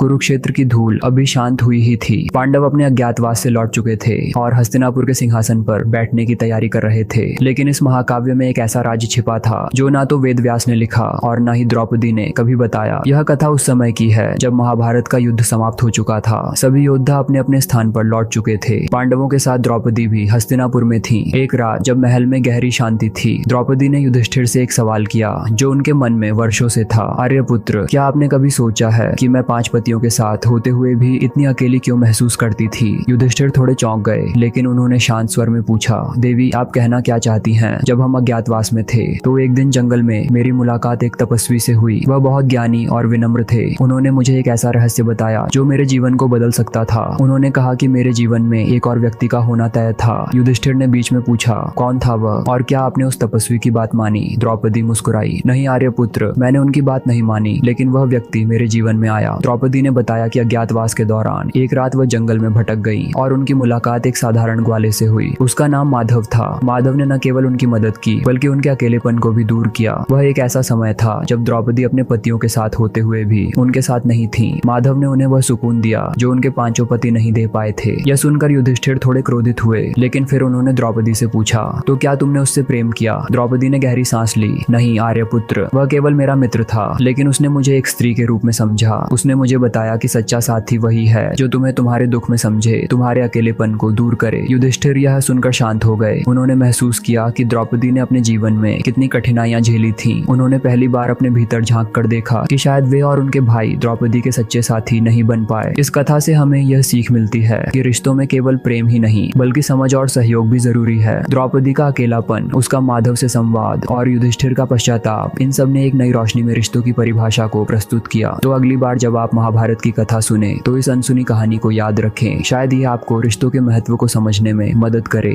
कुरुक्षेत्र की धूल अभी शांत हुई ही थी। पांडव अपने अज्ञातवास से लौट चुके थे और हस्तिनापुर के सिंहासन पर बैठने की तैयारी कर रहे थे। लेकिन इस महाकाव्य में एक ऐसा राज्य छिपा था जो ना तो वेद व्यास ने लिखा और ना ही द्रौपदी ने कभी बताया। यह कथा उस समय की है जब महाभारत का युद्ध समाप्त हो चुका था। सभी योद्धा अपने अपने स्थान पर लौट चुके थे। पांडवों के साथ द्रौपदी भी हस्तिनापुर में थी। एक रात जब महल में गहरी शांति थी, द्रौपदी ने युधिष्ठिर से एक सवाल किया जो उनके मन में वर्षों से था। आर्यपुत्र, क्या आपने कभी सोचा है कि मैं 5 पतियों के साथ होते हुए भी इतनी अकेली क्यों महसूस करती थी? युधिष्ठिर थोड़े चौंक गए, लेकिन उन्होंने शांत स्वर में पूछा, देवी आप कहना क्या चाहती हैं? जब हम अज्ञातवास में थे तो एक दिन जंगल में मेरी मुलाकात एक तपस्वी से हुई। वह बहुत ज्ञानी और विनम्र थे। उन्होंने मुझे एक ऐसा रहस्य बताया जो मेरे जीवन को बदल सकता था। उन्होंने कहा कि मेरे जीवन में एक और व्यक्ति का होना तय था। युधिष्ठिर ने बीच में पूछा, कौन था वह और क्या आपने उस तपस्वी की बात मानी? द्रौपदी मुस्कुराई, नहीं आर्यपुत्र, मैंने उनकी बात नहीं मानी, लेकिन वह व्यक्ति मेरे जीवन में आया। द्रौपदी ने बताया कि अज्ञातवास के दौरान एक रात वह जंगल में भटक गई और उनकी मुलाकात एक साधारण ग्वाले से हुई। उसका नाम माधव था। माधव ने न केवल उनकी मदद की बल्कि उनके अकेलेपन को भी दूर किया। वह एक ऐसा समय था जब द्रौपदी अपने पतियों के साथ होते हुए भी उनके साथ नहीं थी। माधव ने उन्हें वह सुकून दिया जो उनके 5 पति नहीं दे पाए थे। यह सुनकर युधिष्ठिर थोड़े क्रोधित हुए, लेकिन फिर उन्होंने द्रौपदी से पूछा, तो क्या तुमने उससे प्रेम किया? द्रौपदी ने गहरी सांस ली, नहीं आर्यपुत्र, वह केवल मेरा मित्र था, लेकिन उसने मुझे एक स्त्री के रूप में समझा। उसने मुझे बताया कि सच्चा साथी वही है जो तुम्हें तुम्हारे दुख में समझे, तुम्हारे अकेलेपन को दूर करे। युधिष्ठिर यह सुनकर शांत हो गए। उन्होंने महसूस किया कि द्रौपदी ने अपने जीवन में कितनी कठिनाइयां झेली थी। उन्होंने पहली बार अपने भीतर झांक कर देखा कि शायद वे और उनके भाई द्रौपदी के सच्चे साथी नहीं बन पाए। इस कथा से हमें यह सीख मिलती है कि रिश्तों में केवल प्रेम ही नहीं बल्कि समझ और सहयोग भी जरूरी है। द्रौपदी का अकेलापन, उसका माधव से संवाद और युधिष्ठिर का पश्चाताप, इन सब ने एक नई रोशनी में रिश्तों की परिभाषा को प्रस्तुत किया। तो अगली बार जब आप महाभारत की कथा सुने तो इस अनसुनी कहानी को याद रखें। शायद ये आपको रिश्तों के महत्व को समझने में मदद करे।